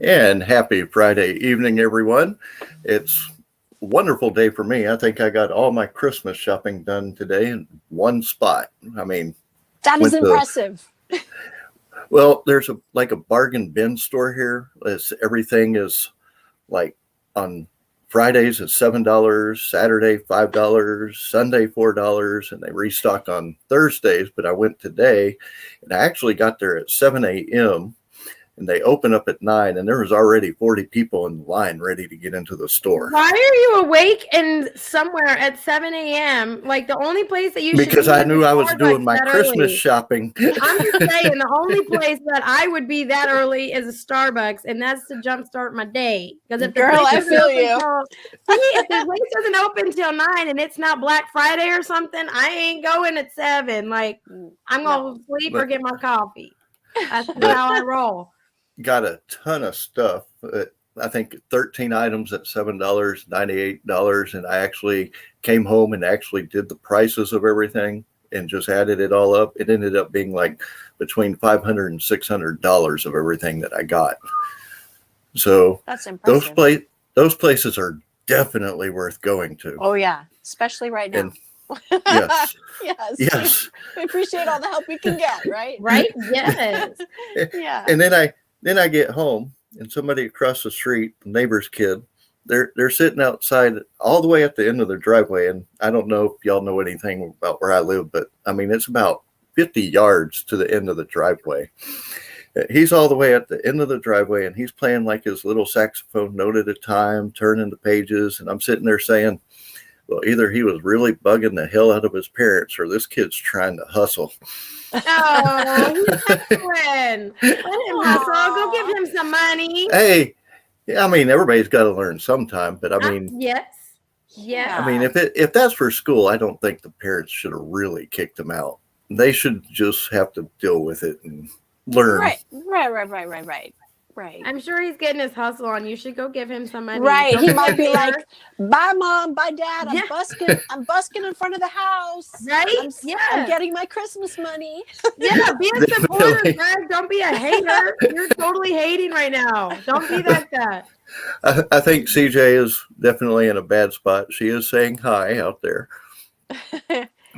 And happy Friday evening, everyone. It's a wonderful day for me. I think I got all my Christmas shopping done today in one spot. I mean, That is went to, impressive. well, there's a bargain bin store here. Everything is like on Fridays it's $7, Saturday $5, Sunday $4, and they restock on Thursdays. But I went today and I actually got there at 7 a.m. and they open up at 9, and there was already 40 people in line ready to get into the store. Why are you awake and somewhere at 7 a.m.? Like the only place that you Because should be I knew I was Starbucks doing my that Christmas early. shopping. I'm just saying the only place that I would be that early is a Starbucks, and that's to jumpstart my day. Because if the Girl, place I doesn't feel open you. if the place doesn't open till 9 and it's not Black Friday or something, I ain't going at 7. Like I'm gonna sleep or get my coffee. That's how I roll. Got a ton of stuff. I think 13 items at $7, $98, and I actually came home and actually did the prices of everything and just added it all up. It ended up being like between $500 and $600 of everything that I got. So That's impressive. those places are definitely worth going to. Oh yeah, especially right now. And yes, yes. We appreciate all the help we can get, right? Right? Yes. Yeah. And then I get home and somebody across the street, the neighbor's kid, they're sitting outside all the way at the end of their driveway. And I don't know if y'all know anything about where I live, but I mean, it's about 50 yards to the end of the driveway. He's all the way at the end of the driveway and he's playing like his little saxophone note at a time, turning the pages. And I'm sitting there saying, well, either he was really bugging the hell out of his parents or this kid's trying to hustle. Oh, he's hustling. Let him hustle. Go give him some money. Hey, yeah, I mean, everybody's got to learn sometime, but I mean, yes. Yeah. I mean, if that's for school, I don't think the parents should have really kicked him out. They should just have to deal with it and learn. Right. I'm sure he's getting his hustle on. You should go give him some money. Right. Don't He be might a be hater. like, bye mom, bye dad. Yeah. I'm busking in front of the house. Right? I'm getting my Christmas money. Yeah, be a supporter, Definitely. Greg. Don't be a hater. You're totally hating right now. Don't be like that. I think CJ is definitely in a bad spot. She is saying hi out there.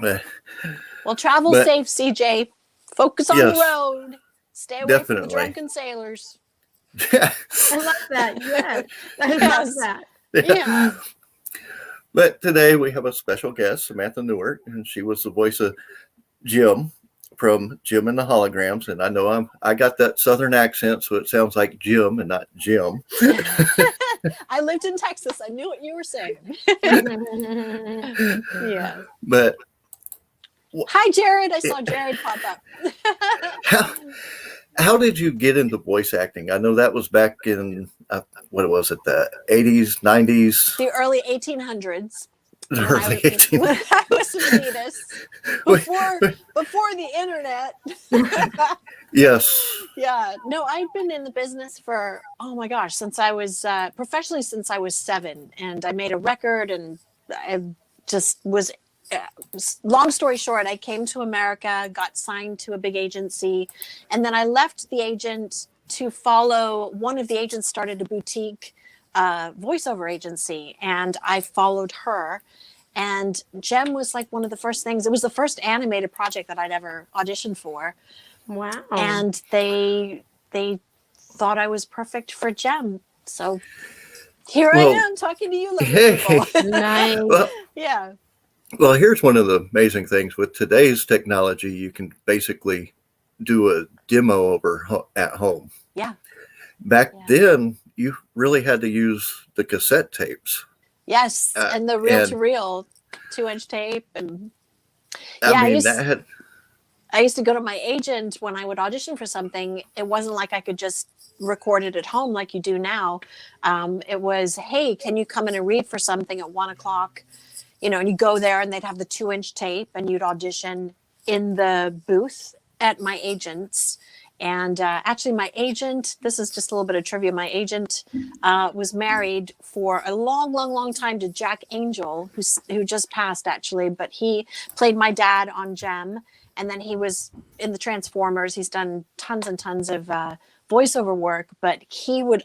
Well, travel But- safe, CJ. Focus on Yes. the road. Stay away from Definitely. the drunken sailors. I love that. Yes. I love that. Yeah. But today we have a special guest, Samantha Newark, and she was the voice of Jim from Jim and the Holograms. And I know I got that Southern accent, so it sounds like Jim and not Jim. I lived in Texas. I knew what you were saying. Yeah. But Hi, Jared. I saw Jared pop up. how did you get into voice acting? I know that was back in what was it, the 80s, 90s, The early 1800s. the early 1800s. When I was a fetus, before the internet. Yes. Yeah. No, I've been in the business for, oh my gosh, since I was professionally since I was 7. And I made a record and I just was, long story short, I came to America, got signed to a big agency. And then I left the agent to follow, one of the agents started a boutique voiceover agency. And I followed her. And Gem was like one of the first things. It was the first animated project that I'd ever auditioned for. Wow. And they thought I was perfect for Gem. So here I am talking to you lovely people. Nice. Yeah. Well, here's one of the amazing things with today's technology. You can basically do a demo at home. Yeah. Back then, you really had to use the cassette tapes. Yes. And the reel-to-reel 2-inch tape. And I used to go to my agent when I would audition for something. It wasn't like I could just record it at home like you do now. It was, hey, can you come in and read for something at 1:00? You know, and you go there and they'd have the 2-inch tape and you'd audition in the booth at my agent's. And actually my agent, this is just a little bit of trivia. My agent was married for a long time to Jack Angel, who just passed actually, but he played my dad on Gem. And then he was in the Transformers. He's done tons and tons of voiceover work, but he would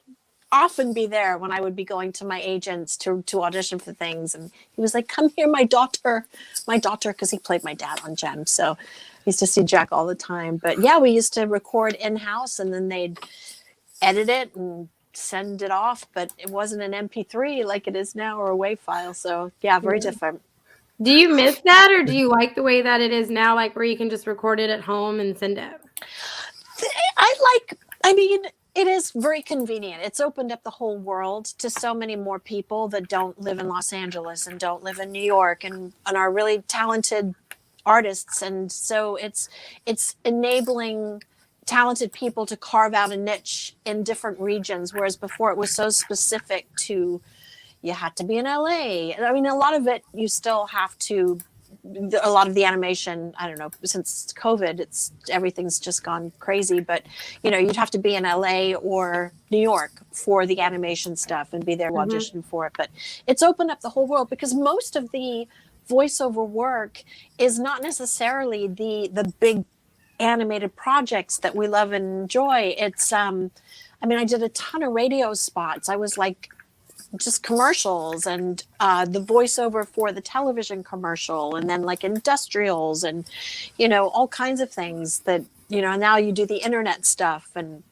often be there when I would be going to my agents to audition for things. And he was like, come here, my daughter, because he played my dad on Gem. So I used to see Jack all the time. But yeah, we used to record in-house, and then they'd edit it and send it off, but it wasn't an MP3 like it is now, or a WAV file. So yeah, very different. Do you miss that, or do you like the way that it is now, like where you can just record it at home and send it? I mean, it is very convenient. It's opened up the whole world to so many more people that don't live in Los Angeles and don't live in New York and are really talented artists. And so it's enabling talented people to carve out a niche in different regions, whereas before it was so specific to, you had to be in LA. I mean, a lot of it you still have to, a lot of the animation, I don't know, since COVID, everything's just gone crazy, but you'd have to be in LA or New York for the animation stuff and be there to audition for it. But it's opened up the whole world, because most of the voiceover work is not necessarily the big animated projects that we love and enjoy. It's I did a ton of radio spots. I was like just commercials, and the voiceover for the television commercial, and then like industrials, and all kinds of things that now you do the internet stuff. And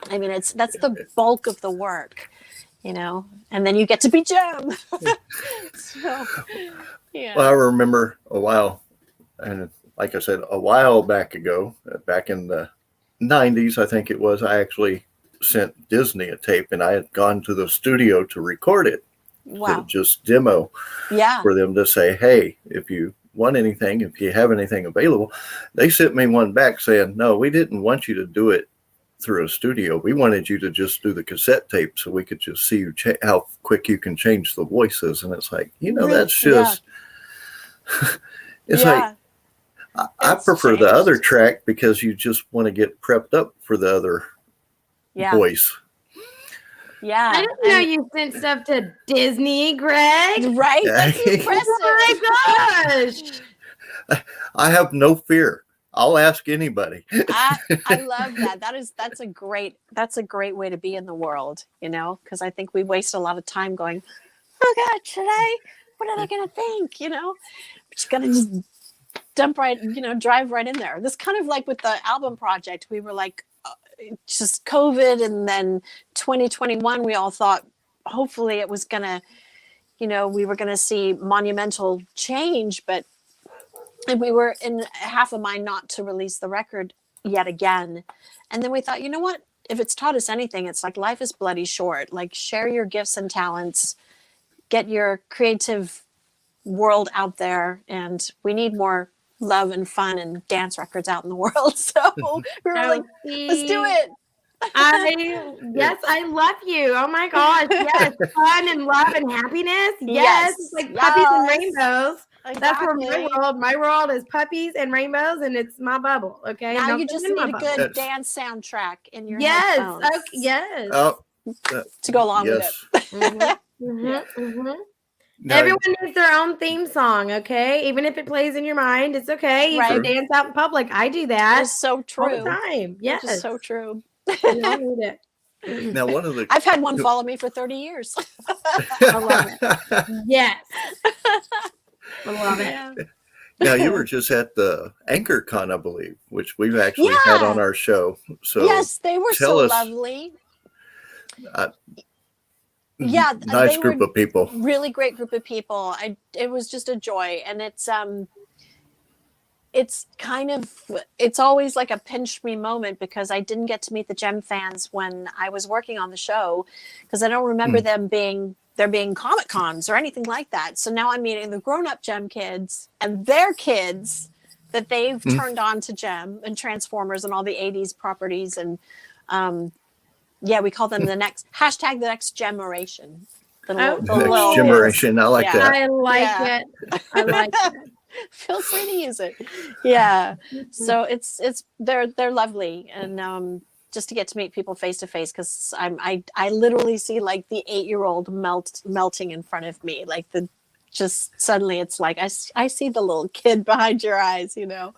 I mean, that's the bulk of the work, and then you get to be Gem. So yeah. Well, I remember a while, and like I said, a while back ago, back in the 90s, I think it was, I actually sent Disney a tape, and I had gone to the studio to record it. Wow. To just demo. Yeah. For them to say, hey, if you want anything, if you have anything available. They sent me one back saying, no, we didn't want you to do it through a studio. We wanted you to just do the cassette tape so we could just see how quick you can change the voices. And it's like, that's just, it's like, I prefer the other track, because you just want to get prepped up for the other voice. Yeah. I didn't know you sent stuff to Disney, Greg. Right? That's impressive. Oh my gosh. I have no fear. I'll ask anybody. I love that. That's a great way to be in the world, because I think we waste a lot of time going, oh God, what are they going to think? Just got to just drive right in there. This kind of like with the album project, we were like, just COVID, and then 2021, we all thought hopefully it was gonna, we were gonna see monumental change, and we were in half a mind not to release the record yet again. And then we thought, you know what, if it's taught us anything, it's like life is bloody short. Like, share your gifts and talents, get your creative world out there, and we need more love and fun and dance records out in the world. So we were like, let's do it. Yes, I love you. Oh my gosh. Yes. Fun and love and happiness. Yes. It's like puppies and rainbows. Exactly. That's where my world is puppies and rainbows, and it's my bubble. Okay. Now you just need a good dance soundtrack in your headphones. Okay, yes. To go along with it. Mm-hmm. Mm-hmm. Mm-hmm. No. Everyone needs their own theme song, okay? Even if it plays in your mind, it's okay. You can dance out in public. I do that. It's so true. All the time. Yes. It's so true. I need it. Now, I've had one follow me for 30 years. I love it. Yes. I love it. Now, you were just at the Anchor Con, I believe, which we've actually had on our show. So yes, they were so lovely. Nice group of people. Really great group of people. It was just a joy, and it's always like a pinch me moment, because I didn't get to meet the Gem fans when I was working on the show, because I don't remember there being Comic Cons or anything like that. So now I'm meeting the grown up Gem kids and their kids that they've turned on to Gem and Transformers and all the 80s properties, and we call them the next Gemeration. The next Gemeration. I like that. I like it. I like it. Feel free to use it. Yeah. So they're lovely, and just to get to meet people face to face, because I literally see like the 8-year-old melting in front of me, like the just suddenly it's like I see the little kid behind your eyes, you know.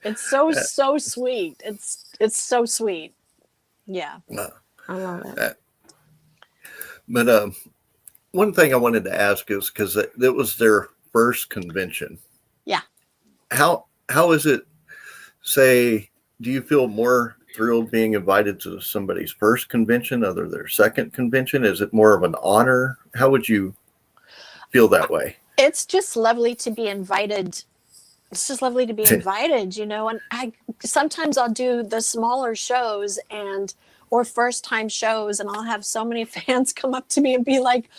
It's so sweet. It's so sweet. Yeah. I love it. But one thing I wanted to ask is because it was their first convention. Yeah. How is it? Say, do you feel more thrilled being invited to somebody's first convention other than their second convention? Is it more of an honor? How would you feel that way? It's just lovely to be invited. It's just lovely to be invited, you know. And sometimes I'll do the smaller shows or first time shows, and I'll have so many fans come up to me and be like,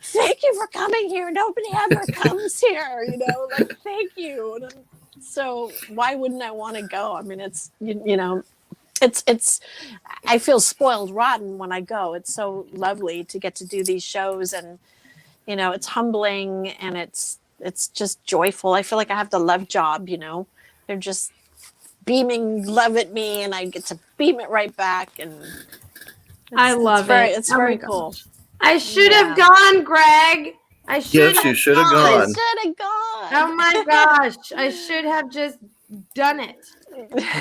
"Thank you for coming here. Nobody ever comes here, you know. Like, thank you." And so why wouldn't I want to go? I mean, it's you know, it's. I feel spoiled rotten when I go. It's so lovely to get to do these shows, and you know, it's humbling and it's just joyful. I feel like I have the love job, you know. They're just beaming love at me and I get to beam it right back, and I love it. It's very cool. I should have gone, Greg. I should Yes, you should have gone. Should have gone. Oh my gosh. I should have just done it.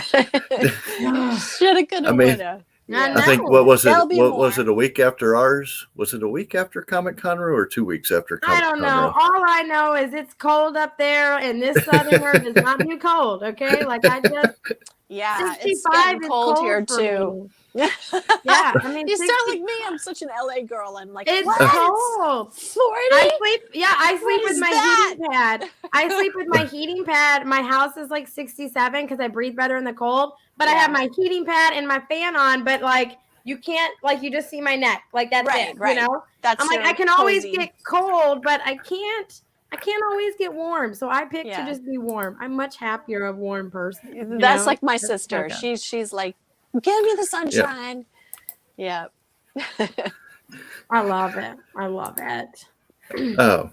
Should have, could have, would have. Yeah. I think what was it? There'll be What more. was it? A week after ours? Was it a week after Comic Conroe or 2 weeks after Comic I don't know. All I know is it's cold up there, and this southerner does not do cold. Okay, like I just it's getting cold here too. Yeah, I mean, you sound like me. I'm such an LA girl. I'm like, it's what? cold. 40? I sleep with my that? heating pad. I sleep with my heating pad. My house is like 67 because I breathe better in the cold. But I have my heating pad and my fan on. But like, you can't, like, you just see my neck. Like, that's it. Right. You know. That's I'm like, I can always get cold, but I can't always get warm. So I pick to just be warm. I'm much happier of warm person. That's like my sister. She's like, give me the sunshine. Yeah. I love it. I love it. Oh,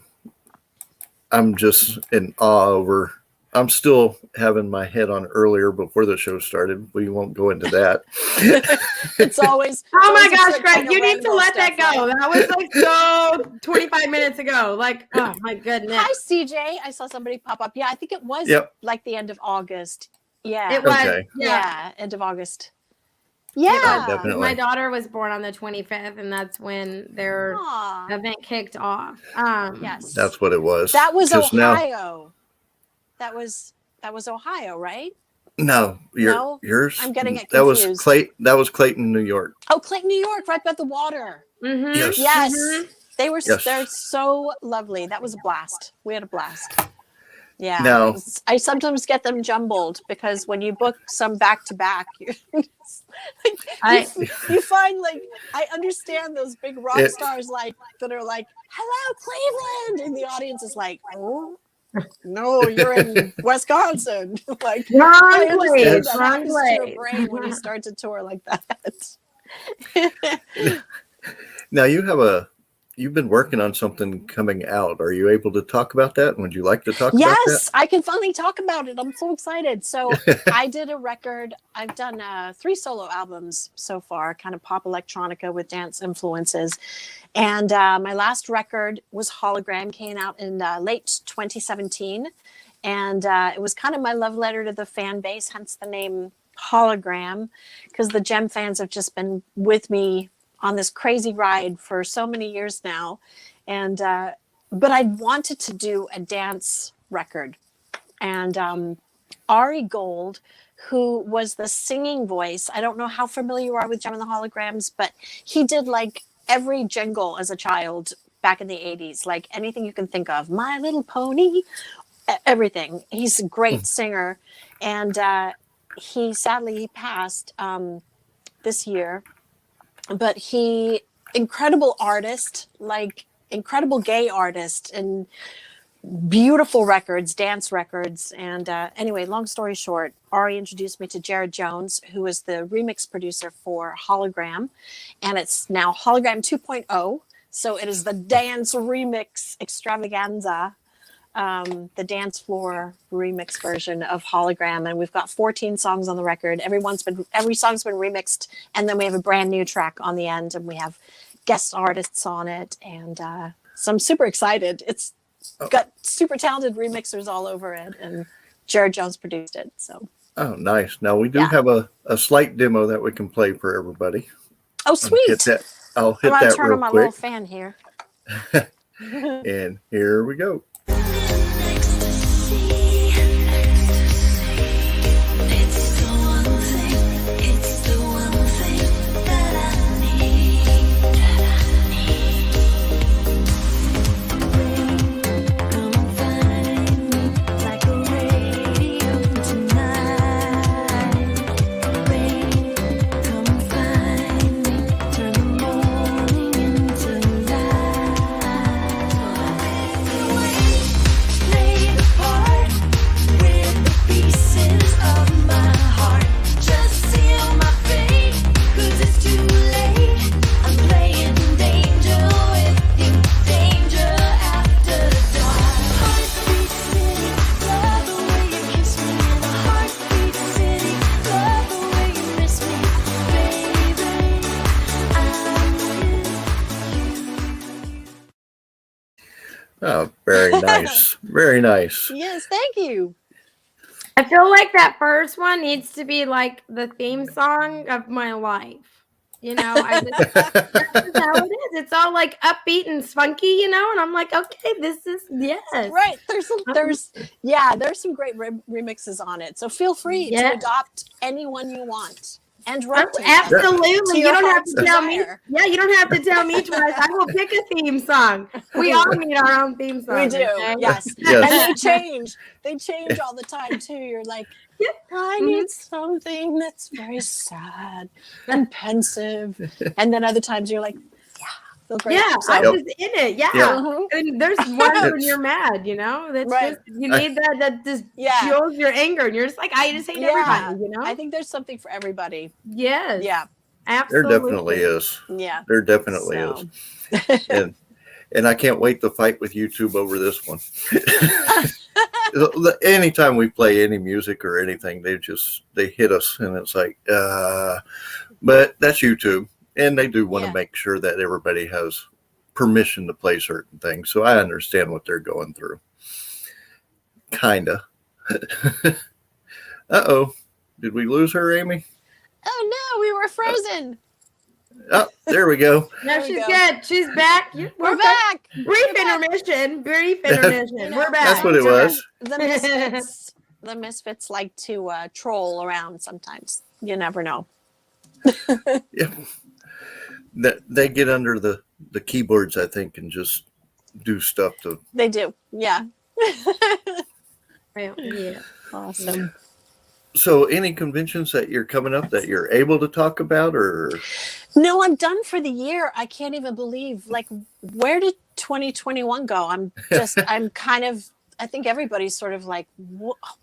I'm just in awe over. I'm still having my head on earlier before the show started. We won't go into that. It's always. Oh my gosh, Greg, you need to let that go. Right? That was like so 25 minutes ago. Like, oh my goodness. Hi, CJ. I saw somebody pop up. Yeah, I think it was like the end of August. Yeah. It was. Okay. Yeah, end of August. Yeah. Definitely. My daughter was born on the 25th, and that's when their event kicked off. Yes. That's what it was. That was Ohio. That was Ohio, right? No, yours. I'm getting it confused. That was Clayton, New York. Oh, Clayton, New York, right by the water. Mm-hmm. Yes. Yes. Mm-hmm. They're so lovely. That was a blast. We had a blast. Yeah. No. I sometimes get them jumbled because when you book some back to back, you find like I understand those big rock stars like that are like, "Hello, Cleveland," and the audience is like, "Oh, no, you're in Wisconsin." Like, wrong place. Wrong place. Your brain when you start to tour like that. Now you've been working on something coming out. Are you able to talk about that? Would you like to talk about that? Yes, I can finally talk about it. I'm so excited. So I did a record. I've done 3 solo albums so far, kind of pop electronica with dance influences. And my last record was Hologram, came out in late 2017. And it was kind of my love letter to the fan base, hence the name Hologram, because the Gem fans have just been with me on this crazy ride for so many years now. And, but I wanted to do a dance record. And Ari Gold, who was the singing voice, I don't know how familiar you are with Gem and the Holograms, but he did like every jingle as a child back in the 80s, like anything you can think of, My Little Pony, everything. He's a great singer. And he sadly passed this year. But incredible artist, like incredible gay artist, and beautiful records, dance records. And anyway, long story short, Ari introduced me to Jared Jones, who is the remix producer for Hologram. And it's now Hologram 2.0. So it is the dance remix extravaganza, the dance floor remix version of Hologram. And we've got 14 songs on the record. Every song's been remixed. And then we have a brand new track on the end, and we have guest artists on it. And so I'm super excited. got super talented remixers all over it, and Jared Jones produced it. So. Oh, nice. Now we do have a slight demo that we can play for everybody. Oh, sweet. I'll hit I'm that turn real on my quick. little fan here. And here we go. Oh, very nice. Very nice. Yes, thank you. I feel like that first one needs to be like the theme song of my life. You know, that's just how it is. It's all like upbeat and spunky, you know, and I'm like, okay, this is yes. Right. There's some great remixes on it. So feel free to adopt anyone you want. And absolutely. You don't have to tell me. Yeah, you don't have to tell me twice. I will pick a theme song. We all need our own theme song. We do. Okay? Yes. And they change. They change all the time too. You're like, I need something that's very sad and pensive. And then other times you're like, feel great. Yeah, I was in it. Yeah. And there's one when you're mad, you know? That's just you need that just fuels your anger, and you're just like, I just hate everybody, you know? I think there's something for everybody. Yes. Yeah. Absolutely. There definitely is. Yeah. There definitely is. And I can't wait to fight with YouTube over this one. Anytime we play any music or anything, they hit us, and it's like, but that's YouTube. And they do want to make sure that everybody has permission to play certain things. So I understand what they're going through. Kinda. Uh-oh. Did we lose her, Amy? Oh, no. We were frozen. Oh, there we go. No, she's good. She's back. We're back. Brief intermission. We're back. That's what it was. The misfits like to troll around sometimes. You never know. Yeah. They get under the keyboards, I think, and just do stuff to. They do. Yeah. Yeah. Awesome. So any conventions that you're coming up that you're able to talk about, or? No, I'm done for the year. I can't even believe, like, where did 2021 go? I'm kind of, I think everybody's sort of like,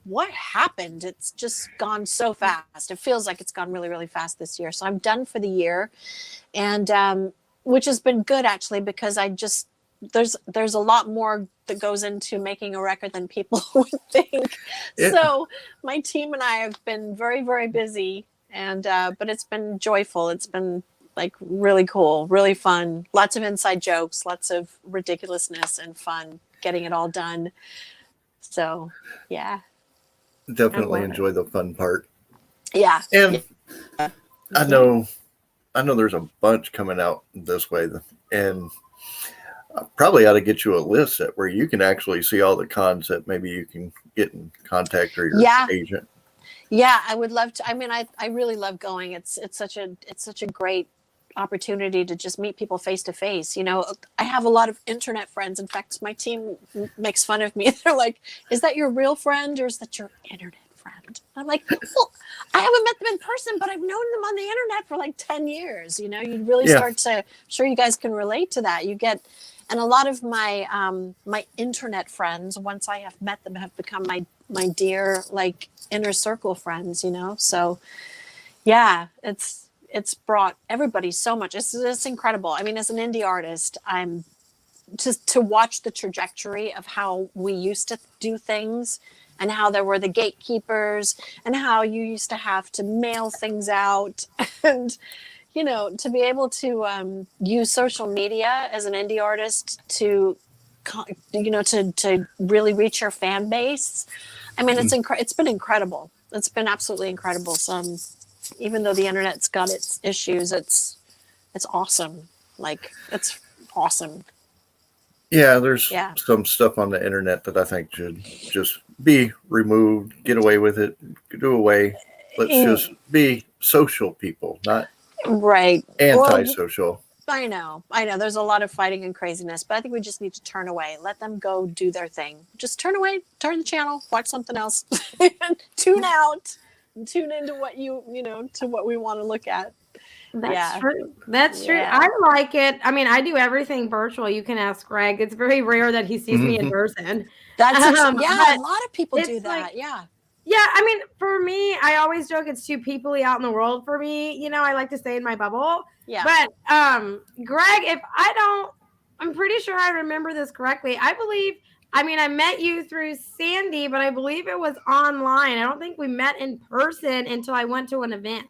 what happened? It's just gone so fast. It feels like it's gone really, really fast this year. So I'm done for the year, and which has been good, actually, because there's a lot more that goes into making a record than people would think. Yeah. So my team and I have been very, very busy, and but it's been joyful. It's been like really cool, really fun. Lots of inside jokes, lots of ridiculousness and fun getting it all done. So yeah. Definitely enjoy the fun part. Yeah. And I know there's a bunch coming out this way, and I probably ought to get you a list where you can actually see all the cons that maybe you can get in contact or your agent. Yeah, I would love to. I mean, I really love going. It's such a great opportunity to just meet people face to face. You know, I have a lot of internet friends. In fact, my team makes fun of me. They're like, "Is that your real friend or is that your internet friend?" I'm like, "Well, I haven't met them in person, but I've known them on the internet for like 10 years." You know, you really start to. I'm sure you guys can relate to that. You get. And a lot of my my internet friends, once I have met them, have become my dear, like, inner circle friends, you know. So yeah, it's brought everybody so much. It's incredible. I mean, as an indie artist, I'm just to watch the trajectory of how we used to do things, and how there were the gatekeepers, and how you used to have to mail things out, and you know, to be able to use social media as an indie artist to to really reach your fan base. I mean, it's been incredible. It's been absolutely incredible. Even though the internet's got its issues, it's awesome. Like, it's awesome. Yeah, there's some stuff on the internet that I think should just be removed, get away with it, do away. Let's just be social people, not anti-social. Well, I know. There's a lot of fighting and craziness, but I think we just need to turn away. Let them go do their thing. Just turn away, turn the channel, watch something else, tune out, and tune into what to what we want to look at. That's true. That's true. I like it. I mean, I do everything virtual. You can ask Greg. It's very rare that he sees me in person. That's a lot of people do that. Yeah, I mean, for me, I always joke it's too peoply out in the world for me. I like to stay in my bubble. Yeah. But Greg, I'm pretty sure I remember this correctly. I met you through Sandy, but I believe it was online. I don't think we met in person until I went to an event.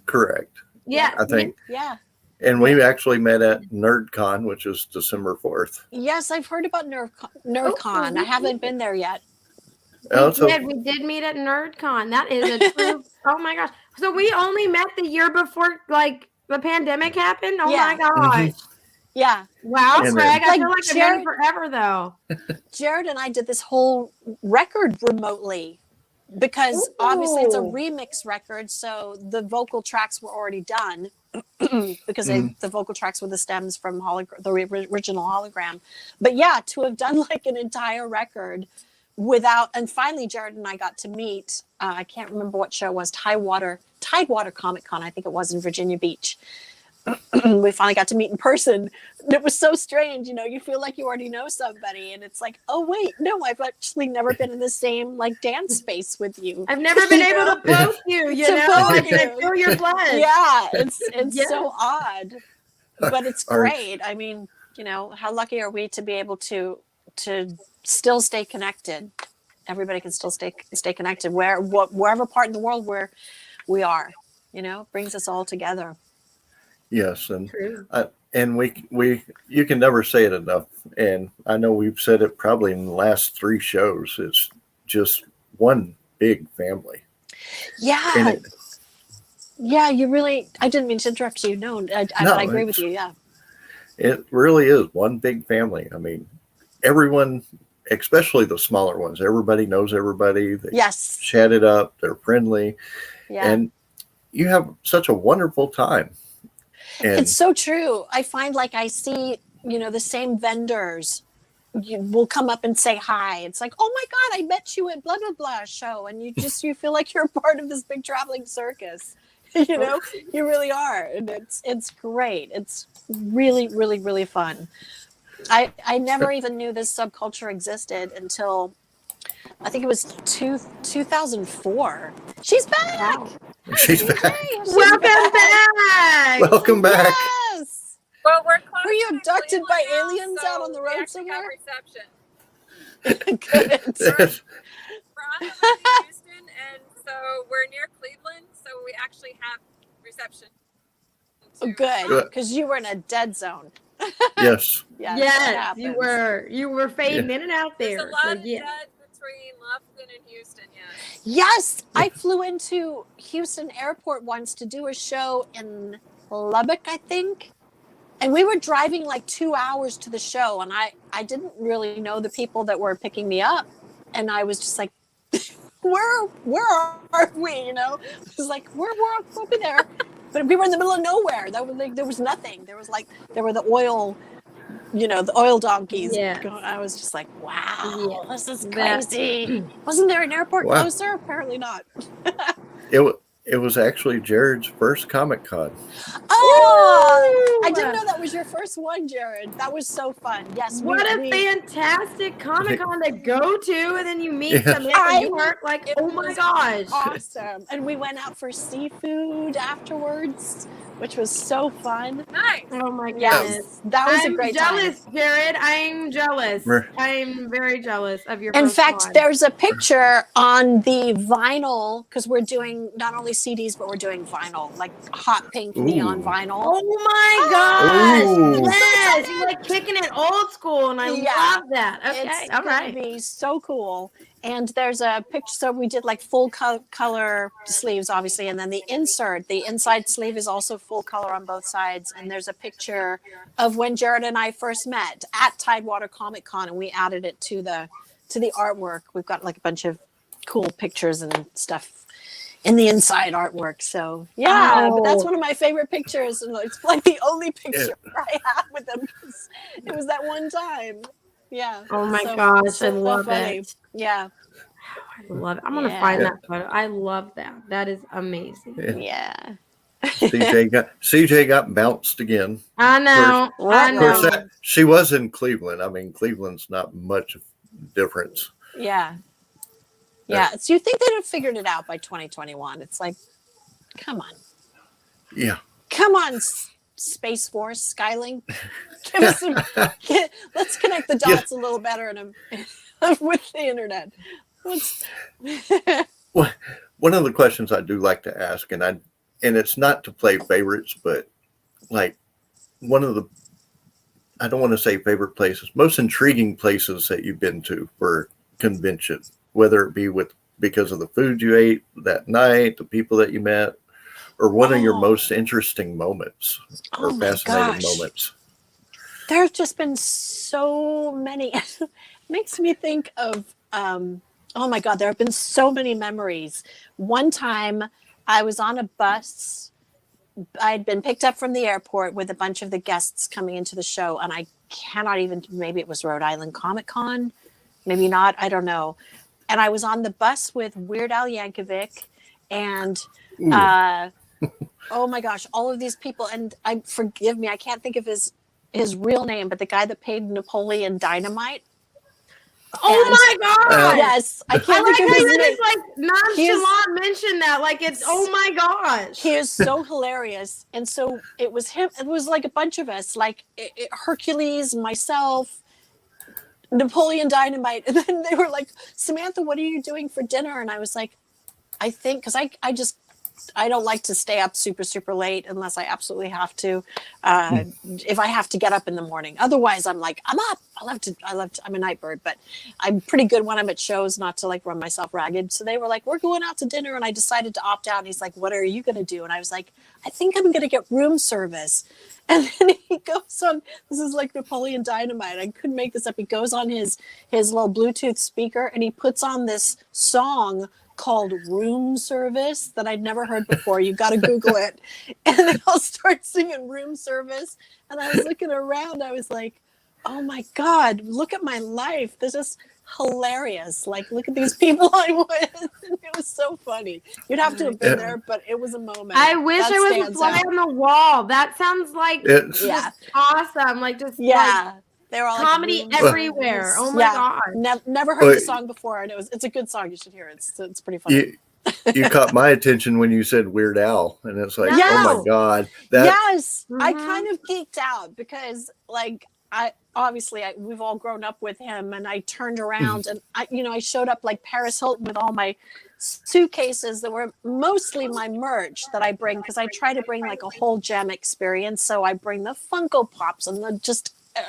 Correct. Yeah. I think. Yeah. And we actually met at NerdCon, which is December 4th. Yes, I've heard about NerdCon. I haven't been there yet. We did meet at NerdCon. That is a true. Oh my gosh! So we only met the year before, like, the pandemic happened. Oh my gosh! Yeah. Wow, Greg. I feel like I've been here forever, though. Jared and I did this whole record remotely because obviously it's a remix record, so the vocal tracks were already done because the vocal tracks were the stems from the original Hologram. But to have done like an entire record. And finally Jared and I got to meet, I can't remember what show it was, Tidewater Comic Con, I think it was in Virginia Beach. We finally got to meet in person. It was so strange, you feel like you already know somebody, and it's like, oh wait, no, I've actually never been in the same like dance space with you. I've never been able to poke you, I feel your blood. Yeah, it's so odd, but it's great. I mean, how lucky are we to be able to still stay connected? Everybody can still stay connected wherever part in the world where we are. Brings us all together. Yes, and we you can never say it enough. And I know we've said it probably in the last 3 shows. It's just one big family. Yeah. You really. I didn't mean to interrupt you. No, I agree with you. Yeah. It really is one big family. I mean, everyone, especially the smaller ones, everybody knows everybody. They chat it up. They're friendly. Yeah. And you have such a wonderful time. And it's so true. I find like I see, the same vendors will come up and say hi. It's like, oh my God, I met you at blah, blah, blah show. And you feel like you're part of this big traveling circus. You really are. And it's great. It's really, really, really fun. I never even knew this subculture existed until I think it was 2004. She's back. Wow. She's back. Welcome back. Yes. Well, were you abducted by aliens out on the road somewhere? Reception. Good. We're on the way to Houston, and so we're near Cleveland, so we actually have reception. Good, because you were in a dead zone. Yes. Yes, you were. You were fading in and out there. There's a lot of dead between Lufkin and Houston. Yes, I flew into Houston Airport once to do a show in Lubbock, I think. And we were driving like 2 hours to the show, and I didn't really know the people that were picking me up. And I was just like, where are we? It was like, we're over there. But we were in the middle of nowhere. There was nothing. There were the oil, the oil donkeys. Yeah. I was just like, wow, this is crazy. Wasn't there an airport closer? Apparently not. It was actually Jared's first Comic-Con. Oh, I didn't know that was your first one, Jared. That was so fun. Yes. What a fantastic Comic-Con to go to, and then you meet them and you work like, oh my gosh. Awesome. And we went out for seafood afterwards, which was so fun. Nice. Oh my goodness. Yes, that was a great time. I'm jealous, Jared. I'm jealous. I'm very jealous of your In first fact, one. there's a picture on the vinyl, because we're doing not only CDs, but we're doing vinyl, like hot pink neon vinyl. Oh my gosh. Ooh. Yes. Yes, you like kicking it old school, and I love that. Okay, it's all right. gonna be so cool. And there's a picture. So we did like full color sleeves, obviously, and then the inside sleeve is also full color on both sides. And there's a picture of when Jared and I first met at Tidewater Comic Con, and we added it to the artwork. We've got like a bunch of cool pictures and stuff in the inside artwork. So but that's one of my favorite pictures, and it's like the only picture I have with them because it was that one time. Yeah. Oh my gosh, I love funny. it. Yeah. I love it. I'm gonna find that photo. I love that. That is amazing. Yeah. CJ got bounced again. I know. Of course, she was in Cleveland. I mean, Cleveland's not much difference. Yeah. Yeah. So you think they'd have figured it out by 2021? It's like, come on. Yeah. Come on, Space Force, Skylink. Give us let's connect the dots a little better with the internet. One of the questions I do like to ask, and it's not to play favorites, but like one of the, I don't want to say favorite places, most intriguing places that you've been to for convention, whether it be because of the food you ate that night, the people that you met, or one of your most interesting moments or fascinating moments. There's just been so many. It makes me think of, oh my God, there have been so many memories. One time I was on a bus. I'd been picked up from the airport with a bunch of the guests coming into the show. And I cannot even, maybe it was Rhode Island Comic Con, maybe not, I don't know. And I was on the bus with Weird Al Yankovic and, oh my gosh, all of these people. And forgive me, I can't think of his real name, but the guy that paid Napoleon Dynamite. Oh my God! Yes, I can't think of his name. Just like nonchalant mention that, like it's oh my gosh. He is so hilarious, and so it was him. It was like a bunch of us, like Hercules, myself, Napoleon Dynamite, and then they were like, "Samantha, what are you doing for dinner?" And I was like, "I think," because I don't like to stay up super, super late unless I absolutely have to. If I have to get up in the morning, otherwise I'm like, I'm up. I'm a night bird, but I'm pretty good when I'm at shows not to like run myself ragged. So they were like, we're going out to dinner. And I decided to opt out. And he's like, what are you going to do? And I was like, I think I'm going to get room service. And then he goes on, this is like Napoleon Dynamite. I couldn't make this up. He goes on his little Bluetooth speaker and he puts on this song called Room Service that I'd never heard before. You got to Google it. And they all start singing Room Service. And I was looking around. I was like, oh my God, look at my life. This is hilarious. Like, look at these people I'm with. It was so funny. You'd have to have been there, but it was a moment. I wish I was a fly on the wall. That sounds like just awesome. Like just like they're all comedy like, everywhere. Oh my God. Never heard the song before, and it's a good song. You should hear it. It's pretty funny. You caught my attention when you said Weird Al, and it's like, oh my God. I kind of geeked out because like we've all grown up with him, and I turned around and I showed up like Paris Hilton with all my suitcases that were mostly my merch that I bring, because I try to bring like a whole gem experience. So I bring the Funko Pops and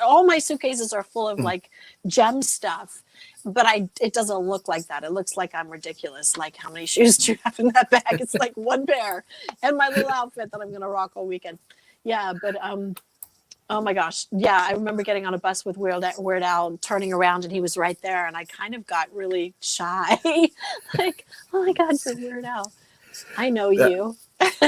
all my suitcases are full of like gem stuff, but it doesn't look like that. It looks like I'm ridiculous. Like, how many shoes do you have in that bag? It's like one pair and my little outfit that I'm going to rock all weekend. Yeah. But, oh my gosh. Yeah. I remember getting on a bus with Weird Al and turning around and he was right there. And I kind of got really shy. Like, oh my God, you're Weird Al. I know you.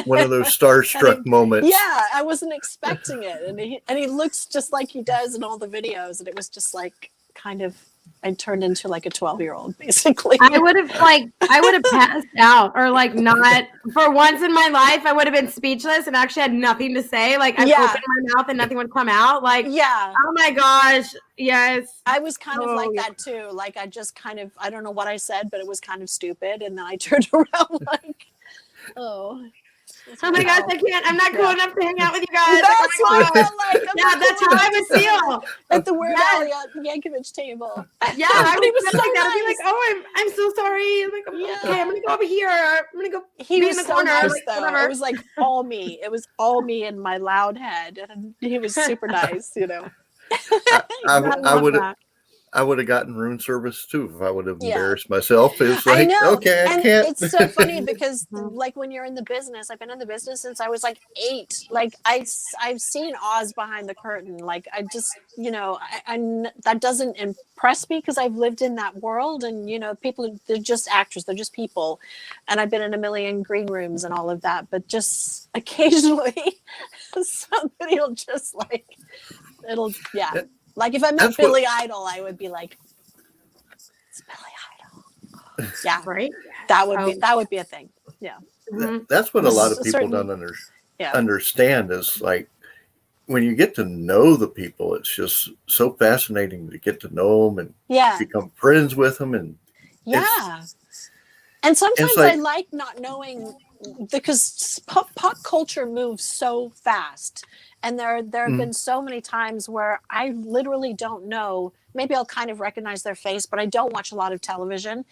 One of those starstruck moments. Yeah, I wasn't expecting it, and he looks just like he does in all the videos, and it was just like kind of I turned into like a 12-year-old basically. I would have passed out or like not for once in my life. I would have been speechless and actually had nothing to say. Like I opened my mouth and nothing would come out. Like oh my gosh, yes. I was kind of like that too. Like I just kind of I don't know what I said, but it was kind of stupid, and then I turned around like. Oh, Oh my gosh, I can't. I'm not cool enough to hang out with you guys. That's what I felt like. Yeah, that's how I would feel at the Weird Al Yankovic table. Yeah, I would was feel so like that. I'd be nice. like, oh, I'm so sorry. I'm like, okay, I'm gonna go over here. I'm gonna go. He be was in the so corner. nice, Like, though. whatever. It was like all me. It was all me in my loud head, and he was super nice. You know. I would have gotten room service too if I would have embarrassed myself. It's like, I know. okay, I and can't. It's so funny because, like, when you're in the business, I've been in the business since I was like 8. Like, I've seen Oz behind the curtain. Like, I just, you know, that doesn't impress me because I've lived in that world, and you know, people, they're just actors, they're just people, and I've been in a million green rooms and all of that. But just occasionally, somebody will just like, Like if I met Billy Idol, I would be like, "It's Billy Idol." Yeah, right. That would be a thing. Yeah, that's what a lot of people don't understand is like when you get to know the people, it's just so fascinating to get to know them and become friends with them, and and sometimes I like not knowing because pop culture moves so fast. And there have been so many times where I literally don't know. Maybe I'll kind of recognize their face, but I don't watch a lot of television.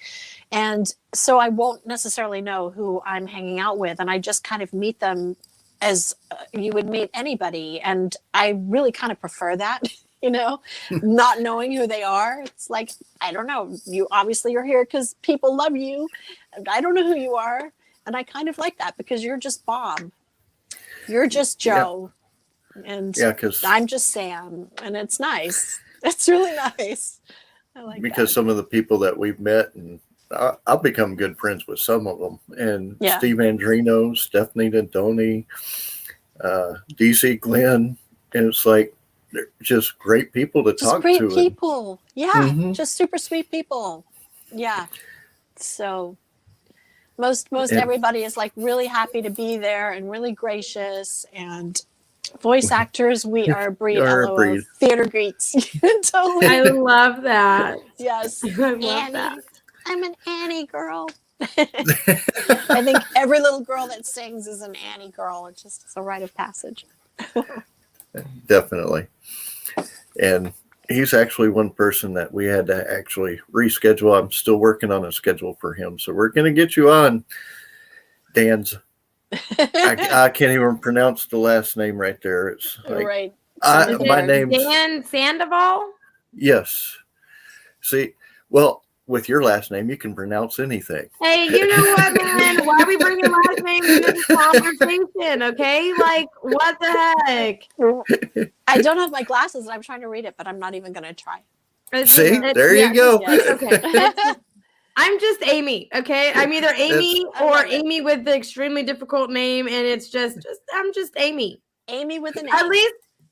And so I won't necessarily know who I'm hanging out with. And I just kind of meet them as you would meet anybody. And I really kind of prefer that, you know, not knowing who they are. It's like, I don't know. You're here because people love you. And I don't know who you are. And I kind of like that because you're just Bob. You're just Joe. Yeah. And I'm just Sam, and it's nice. It's really nice. I like because some of the people that we've met, and I've become good friends with some of them. And Steve Andrino, Stephanie Dantoni, DC Glenn, and it's like they're just great people to talk to. Great people, just super sweet people. Yeah. So most everybody is like really happy to be there and really gracious and. Voice actors, we are a breed. Theater greets. Totally. I love that. Yes. I love that. I'm an Annie girl. I think every little girl that sings is an Annie girl. It's just a rite of passage. Definitely. And he's actually one person that we had to actually reschedule. I'm still working on a schedule for him. So we're going to get you on, Dan's. I can't even pronounce the last name right there. It's like, my name's Dan Sandoval. Yes. See, well, with your last name, you can pronounce anything. Hey, you know what, man? Why are we bringing last names into this conversation? Okay, like what the heck? I don't have my glasses, and I'm trying to read it, but I'm not even going to try. See, there you go. Okay. I'm just Amy, okay? I'm either Amy or Amy with the extremely difficult name, and it's just I'm just Amy. Amy with an A.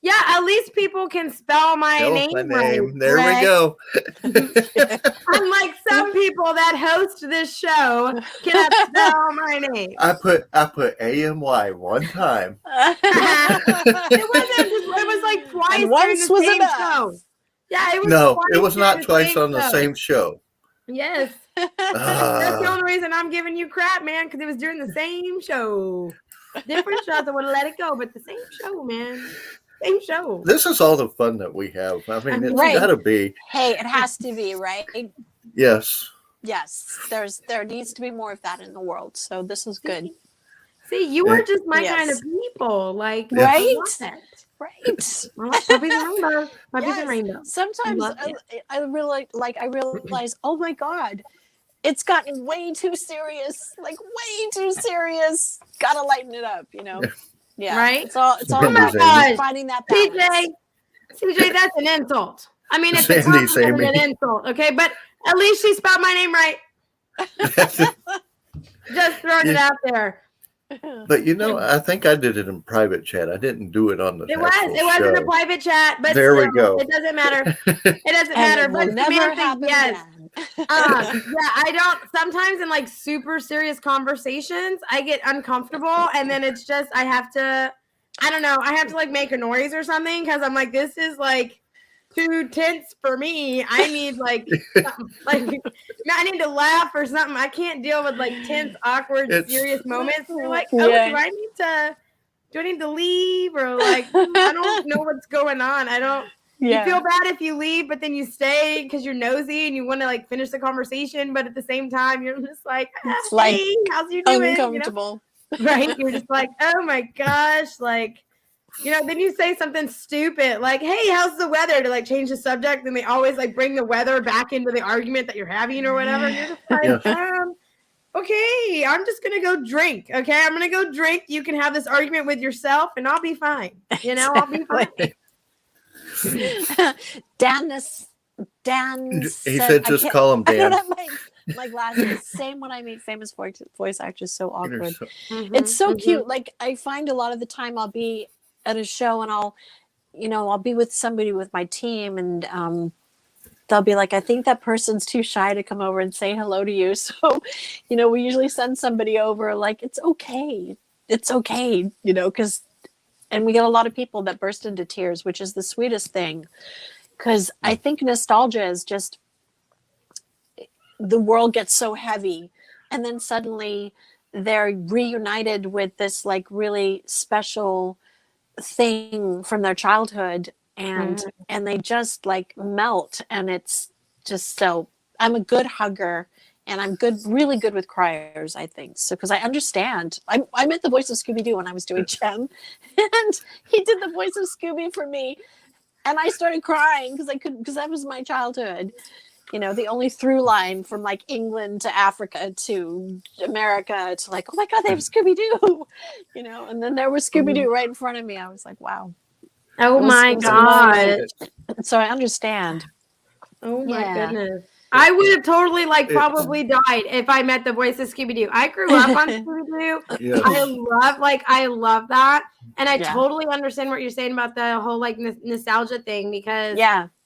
At least people can spell my name right. There we go. Unlike some people that host this show cannot spell my name. I put AMY one time. It was like twice. And once was enough. Show. Yeah, it was. No, it was not twice on the same show. Yes. That's the only reason I'm giving you crap, man, because it was during the same show. Different shows, I would have let it go, but the same show, man. Same show. This is all the fun that we have. I mean, it's got to be. Hey, it has to be, right? Yes. Yes. There needs to be more of that in the world. So this is good. See, you are just my kind of people. Like, right? Right. Puppies and rainbows. Sometimes I really realize, oh my God, it's gotten way too serious. Like way too serious. Gotta lighten it up, you know. Yeah. Right? It's all about finding that balance. CJ, that's an insult. I mean, it's an insult, okay? But at least she spelled my name right. Just throwing it out there. But you know, I think I did it in private chat. I didn't do it on the It was in a private chat, but there we go. It doesn't matter. It doesn't matter. But never happen again. I don't. Sometimes in like super serious conversations, I get uncomfortable, and then it's just I have to like make a noise or something because I'm like, this is like too tense for me. I need like something, like I need to laugh or something. I can't deal with like tense, awkward, serious moments. They're like, oh, do I need to leave, or like I don't know what's going on. I don't. You feel bad if you leave, but then you stay because you're nosy and you want to like finish the conversation, but at the same time you're just like, it's hey, like how's you doing? uncomfortable, right? You're just like, oh my gosh, like, then you say something stupid like, hey, how's the weather, to like change the subject, and they always like bring the weather back into the argument that you're having or whatever. And you're just like, okay, I'm just gonna go drink. Okay, I'm gonna go drink. You can have this argument with yourself, and I'll be fine. I'll be fine. Dan He said, said, just call him Dan. I don't have my glasses. Same when I meet famous voice actors. So awkward. It's so cute. Like, I find a lot of the time I'll be at a show and I'll be with somebody with my team, and they'll be like, I think that person's too shy to come over and say hello to you. So, we usually send somebody over, like, it's okay, because, and we get a lot of people that burst into tears, which is the sweetest thing. Because I think nostalgia is just, the world gets so heavy, and then suddenly they're reunited with this like really special thing from their childhood, and they just like melt, and it's just so. I'm a good hugger, and I'm really good with criers, I think. So because I understand, I met the voice of Scooby-Doo when I was doing Jem, and he did the voice of Scooby for me. And I started crying because that was my childhood. The only through line from like England to Africa to America to like, oh my God, they have Scooby-Doo, and then there was Scooby-Doo right in front of me. I was like, wow. Oh my God. So I understand. Oh my goodness. I would have totally probably died if I met the voice of Scooby-Doo. I grew up on Scooby-Doo. Yes. I love that. And I totally understand what you're saying about the whole like nostalgia thing, because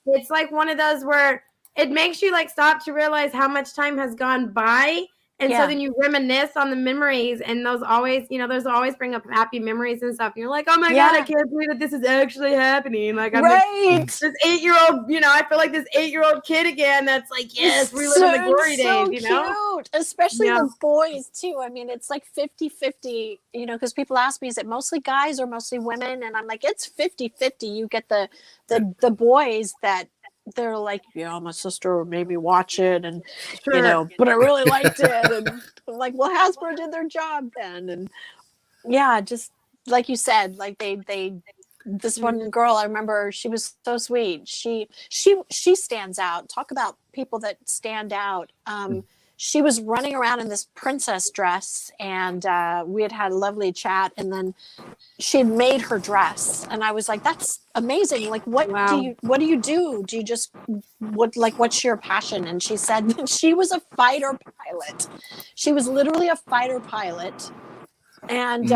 it's like one of those where it makes you like stop to realize how much time has gone by. And so then you reminisce on the memories, and those always, those always bring up happy memories and stuff. And you're like, oh my God, I can't believe that this is actually happening. Like, I'm like, this 8-year-old, I feel like this 8-year-old kid again. That's like, yes, reliving the glory days, cute. Especially the boys too. I mean, it's like 50-50, because people ask me, is it mostly guys or mostly women? And I'm like, it's 50-50. You get the boys that, they're like, my sister made me watch it, and but I really liked it, and I'm like, well, Hasbro did their job then, and just like you said, like they this one girl, I remember, she was so sweet. She stands out. Talk about people that stand out. She was running around in this princess dress, and we had a lovely chat, and then she had made her dress, and I was like, that's amazing. Like, what do you do? Do you just, what's your passion? And she said that she was a fighter pilot. She was literally a fighter pilot, and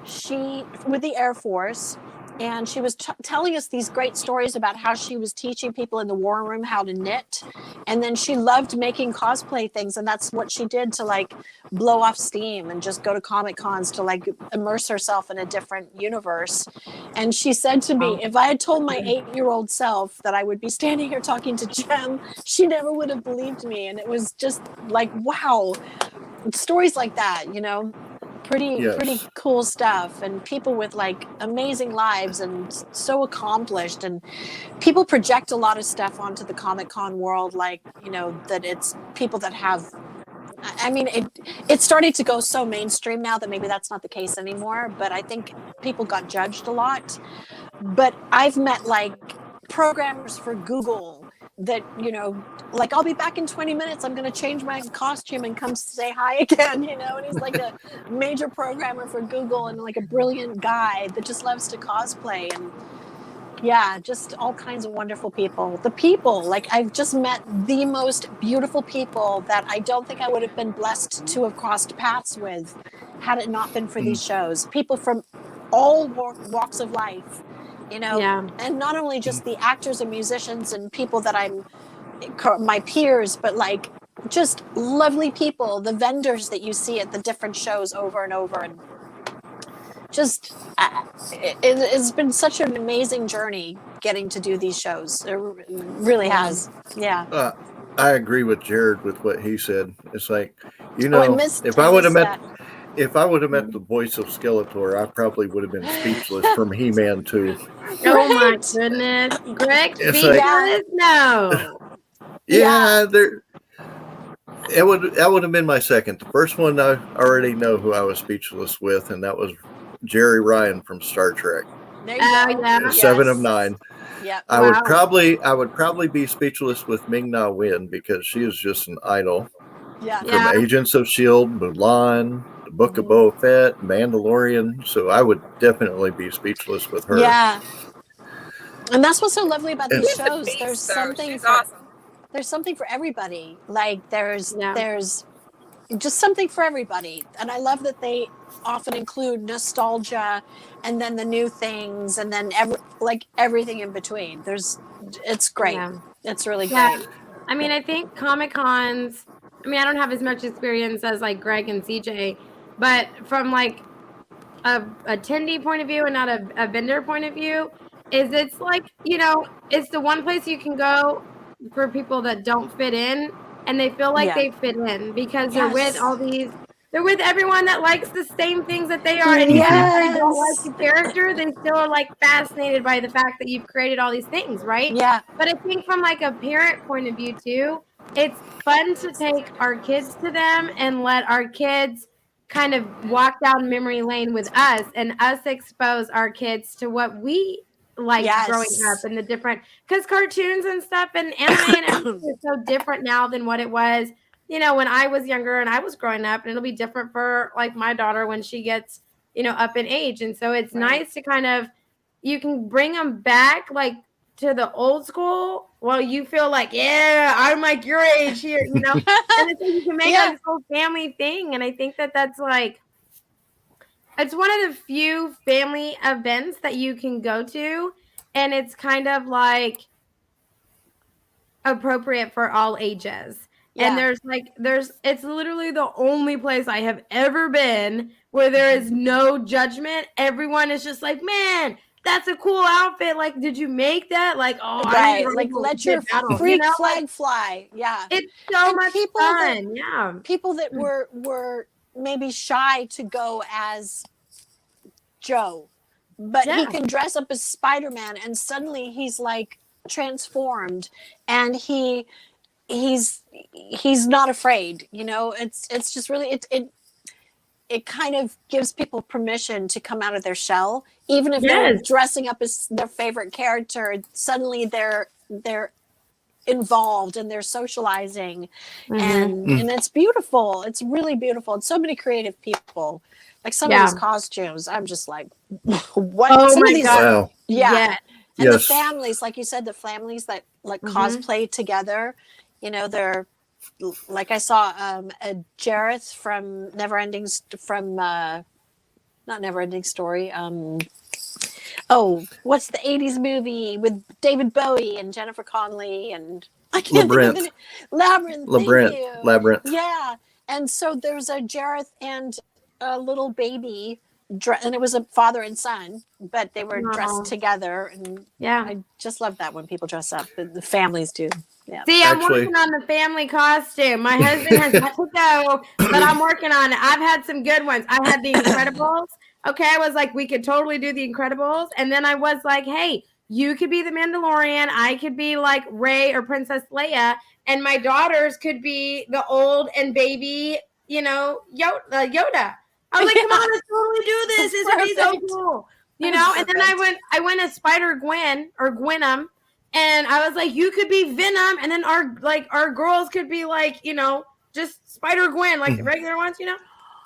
she, with the Air Force, and she was telling us these great stories about how she was teaching people in the war room how to knit. And then she loved making cosplay things. And that's what she did to like blow off steam and just go to Comic Cons to like immerse herself in a different universe. And she said to me, if I had told my 8-year-old self that I would be standing here talking to Jem, she never would have believed me. And it was just like, wow, stories like that, pretty cool stuff, and people with like amazing lives and so accomplished, and people project a lot of stuff onto the Comic-Con world, like that it's people that have, I mean, it's starting to go so mainstream now that maybe that's not the case anymore, but I think people got judged a lot. But I've met like programmers for Google that, like, I'll be back in 20 minutes. I'm going to change my costume and come say hi again, and he's like a major programmer for Google, and like a brilliant guy that just loves to cosplay, and just all kinds of wonderful people. The people, like, I've just met the most beautiful people that I don't think I would have been blessed to have crossed paths with had it not been for these shows. People from all walks of life, and not only just the actors and musicians and people that I'm my peers, but like just lovely people, the vendors that you see at the different shows over and over, and just it's been such an amazing journey getting to do these shows. It really has. Yeah. I agree with Jared with what he said. It's like, I missed if I would have met that. if I would have met the voice of Skeletor, I probably would have been speechless from He-Man too. Oh my Right? goodness. Greg, It's like, speechless? No. yeah, there. That would have been my second. The first one I already know who I was speechless with, and that was Jerry Ryan from Star Trek. There you go. Yeah. 7 of 9. Yep. I would probably be speechless with Ming Na Wen because she is just an idol. Yeah. From Agents of S.H.I.E.L.D., Mulan, The Book of Boba Fett, Mandalorian. So I would definitely be speechless with her. Yeah. And that's what's so lovely about these shows. Beast, There's something She's for awesome. there's something for everybody. Like there's just something for everybody. And I love that they often include nostalgia and then the new things and then everything in between. It's great. Yeah. It's really Yeah. great. I mean, I think Comic-Cons, I mean, I don't have as much experience as like Greg and CJ, but from like a attendee point of view and not a vendor point of view, it's like, it's the one place you can go for people that don't fit in and they feel like they fit in because they're with they're with everyone that likes the same things that they are. And even if they don't like the character, they still are like fascinated by the fact that you've created all these things, right? Yeah. But I think from like a parent point of view too, it's fun to take our kids to them and let our kids kind of walk down memory lane with us and us expose our kids to what we like growing up and the different, because cartoons and stuff and anime and everything is so different now than what it was, when I was younger and I was growing up, and it'll be different for like my daughter when she gets, up in age. And so it's nice to kind of, you can bring them back like to the old school while you feel like, I'm like your age here, and it's like you can make this whole family thing. And I think that that's like, it's one of the few family events that you can go to, and it's kind of like appropriate for all ages. And it's literally the only place I have ever been where there is no judgment. Everyone is just like, man, that's a cool outfit. Like, did you make that? Like, like let your freak flag fly. Yeah. It's so much fun. People that were maybe shy to go as Joe, but he can dress up as Spider-Man and suddenly he's like transformed and he's not afraid, it's just really it kind of gives people permission to come out of their shell, even if they're dressing up as their favorite character. Suddenly they're involved and they're socializing, and it's beautiful. It's really beautiful. And so many creative people, like some of these costumes, I'm just like, what? Oh some my of these, God. And the families, like you said, the families that like cosplay together, they're like, I saw a Jareth from not Neverending Story. What's the 80s movie with David Bowie and Jennifer Connelly and I can't think of the name. Labyrinth. Labyrinth. Yeah. And so there's a Jareth and a little baby, and it was a father and son, but they were dressed together. And I just love that when people dress up. The families do. Yeah. See, I'm working on the family costume. My husband has had to go, but I'm working on it. I've had some good ones. I had the Incredibles. Okay, I was like, we could totally do the Incredibles. And then I was like, hey, you could be the Mandalorian. I could be like Rey or Princess Leia. And my daughters could be the old and baby, Yoda. I was like, come on, let's totally do this. This would be so cool. And then I went as Spider-Gwen or Gwenum. And I was like, you could be Venom. And then our girls could be like, just Spider-Gwen, like the regular ones,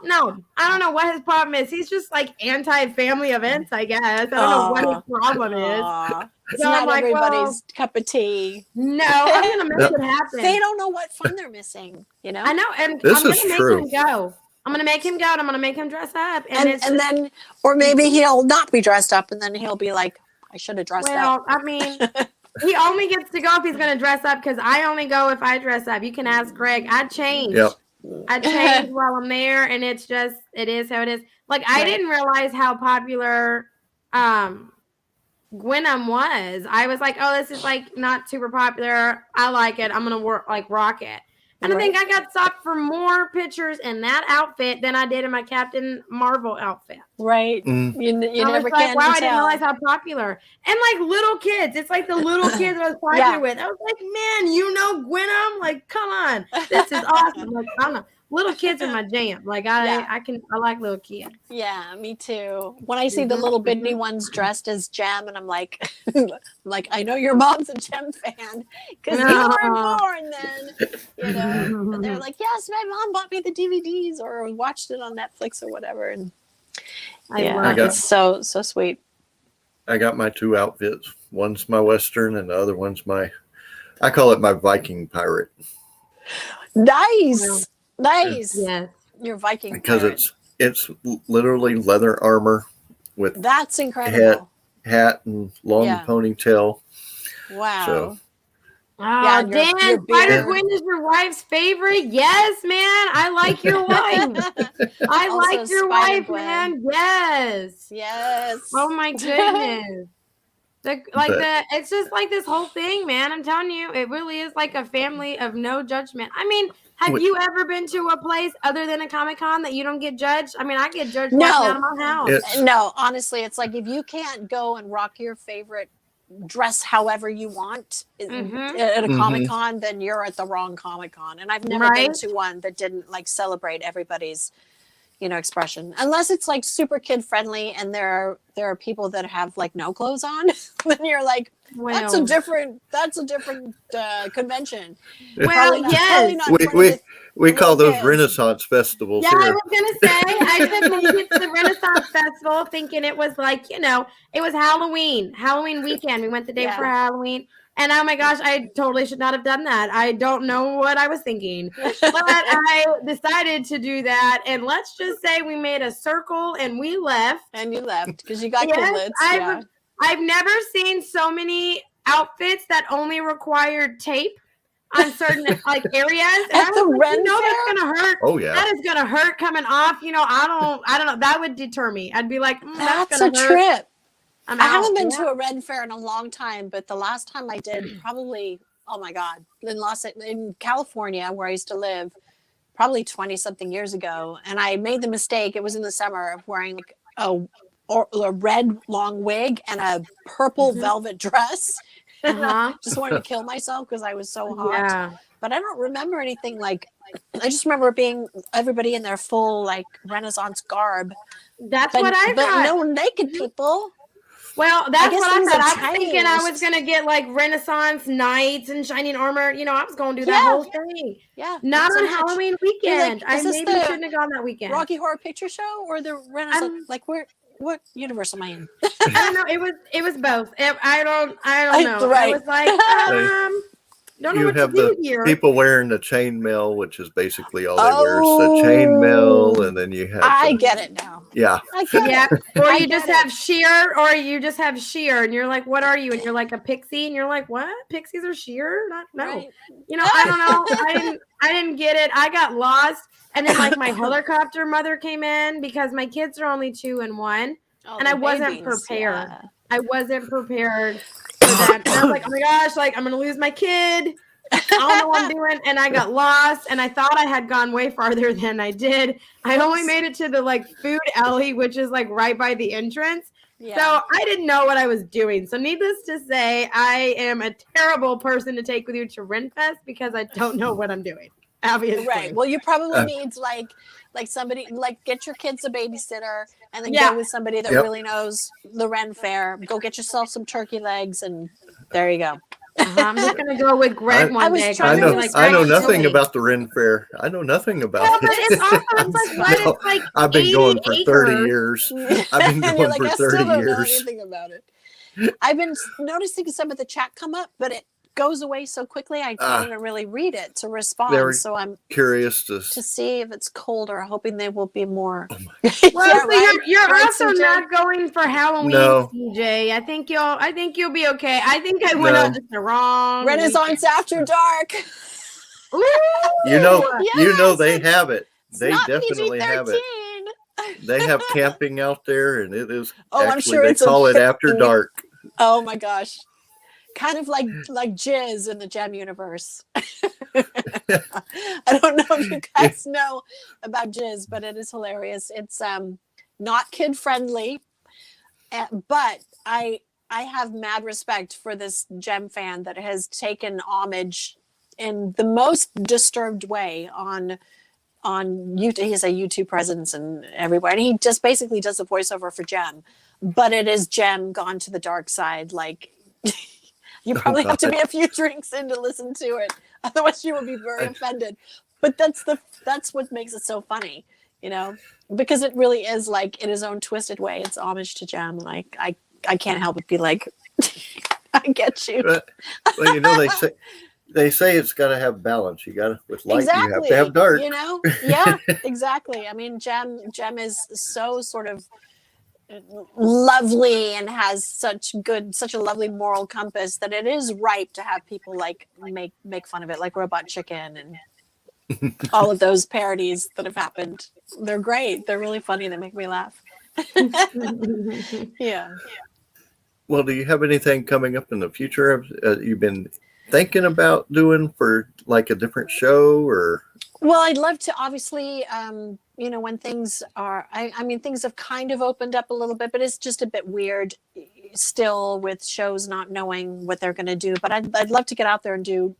No, I don't know what his problem is. He's just like anti-family events, I guess. I don't know what his problem is. It's not everybody's cup of tea. No, I'm going to make it happen. They don't know what fun they're missing, I know, and this I'm going to make him go. I'm going to make him go, and I'm going to make him dress up. And then, or maybe he'll not be dressed up, and then he'll be like, I should have dressed up. Well, I mean, he only gets to go if he's going to dress up, because I only go if I dress up. You can ask Greg. I change. Yep. I change while I'm there, and it is how it is. Like, I didn't realize how popular Gwenum was. I was like, oh, this is like not super popular. I like it. I'm gonna rock it. And I think I got stopped for more pictures in that outfit than I did in my Captain Marvel outfit. Right. Mm. You I never was like, can wow, I tell. didn't realize how popular. And like little kids, it's like the little kids I was popular with. I was like, man, you know Gwenum? Like, come on, this is awesome. Like, I don't know. Little kids are my jam. Like I like little kids. Yeah, me too. When I see the little bitty ones dressed as Gem, and I'm like, I know your mom's a Gem fan because you were born then. You know, and they're like, yes, my mom bought me the DVDs or watched it on Netflix or whatever. And it's so sweet. I got my 2 outfits. One's my Western, and the other one's I call it my Viking pirate. Nice. Nice. Yes. Your Viking because pirate. it's literally leather armor with that's incredible. Hat and long ponytail. Wow. So, Dan, Spider-Gwen is your wife's favorite? Yes, man. I like your wife. I like your wife, man. Yes. Yes. Oh my goodness. It's just like this whole thing, man. I'm telling you, it really is like a family of no judgment. I mean, have you ever been to a place other than a Comic-Con that you don't get judged? I mean, I get judged walking out of my house. No, honestly, it's like if you can't go and rock your favorite dress however you want at a Comic-Con, then you're at the wrong Comic-Con. And I've never been to one that didn't like celebrate everybody's expression, unless it's like super kid friendly and there are people that have like no clothes on. Then you're like, that's a different convention. Well, yes, we call those Renaissance festivals. Yeah, here. I was gonna say I took my kids to the Renaissance Festival thinking it was like it was Halloween weekend. We went the day for Halloween. And oh my gosh, I totally should not have done that. I don't know what I was thinking. But I decided to do that. And let's just say we made a circle and we left. And you left because you got kidlets. I've never seen so many outfits that only required tape on certain like areas. And At the Ren Fair? That's gonna hurt. Oh yeah. That is gonna hurt coming off. I don't know. That would deter me. I'd be like, that's gonna a hurt. trip. I haven't been to a Ren Fair in a long time, but the last time I did, probably, oh my God, in California, where I used to live, probably 20 something years ago. And I made the mistake, it was in the summer, of wearing like a red long wig and a purple velvet dress. I just wanted to kill myself because I was so hot. Yeah. But I don't remember anything like, I just remember being everybody in their full like Renaissance garb. That's what I thought. But no naked people. Well, that's what I thought. I was thinking I was going to get like Renaissance knights and shining armor. I was going to do that whole thing. Yeah. Not on Halloween weekend. Like, I maybe shouldn't have gone that weekend. Rocky Horror Picture Show or the Renaissance? What universe am I in? I don't know. It was both. I don't know. Right. I was like, don't know what to do here. People wearing the chainmail, which is basically all they wear is the chainmail, and then you have. I get it now. Yeah. I get it. Or you just have sheer, and you're like, what are you? And you're like a pixie, and you're like, what? Pixies are sheer? No. Right. I don't know. I didn't get it. I got lost, and then like my helicopter mother came in because my kids are only 2 and 1, and I wasn't prepared. Yeah. I wasn't prepared. And I was like, oh my gosh, like I'm gonna lose my kid. I don't know what I'm doing. And I got lost and I thought I had gone way farther than I did. I only made it to the like food alley, which is like right by the entrance. Yeah. So I didn't know what I was doing. So needless to say, I am a terrible person to take with you to Renfest because I don't know what I'm doing. Obviously. Right. Well, you probably need like somebody like get your kids a babysitter and then go with somebody that really knows the Ren Fair. Go get yourself some turkey legs and there you go. I'm just gonna go with Greg one day. I know nothing about the Ren Fair. I know nothing about it. But it's awesome. It's like I've been going for 30 years. I've been going for 30 I still don't years. know anything about it. I've been noticing some of the chat come up, but it goes away so quickly I can't even really read it to respond. So I'm curious to see if it's colder, hoping they will be more. Well, you're also not going for Halloween, CJ. I think you'll be okay. I think I went out just the wrong Renaissance After Dark. Ooh, you know they have it. They definitely PG-13. have it. They have camping out there, and it is. I'm sure they call it After Dark. Oh my gosh. Kind of like jizz in the Gem universe. I don't know if you guys know about jizz, but it is hilarious. It's not kid friendly, but I have mad respect for this Gem fan that has taken homage in the most disturbed way on YouTube. He has a YouTube presence and everywhere, and he just basically does the voiceover for Gem, but it is Gem gone to the dark side. Like you probably have to be a few drinks in to listen to it, otherwise you will be very offended. But that's what makes it so funny, you know, because it really is like in his own twisted way. It's homage to Gem. Like I can't help but be like, I get you. Well, you know, they say it's got to have balance. You got to, with light, exactly. you have to have dark. You know, yeah, exactly. I mean, Gem is so sort of lovely and has such a lovely moral compass that it is ripe to have people like make fun of it, like Robot Chicken and all of those parodies that have happened. They're great. They're really funny. They make me laugh. Yeah. Well, do you have anything coming up in the future you've been thinking about doing for like a different show or? Well, I'd love to, obviously, you know, when things are, I mean, things have kind of opened up a little bit, but it's just a bit weird still with shows not knowing what they're going to do. But I'd love to get out there and do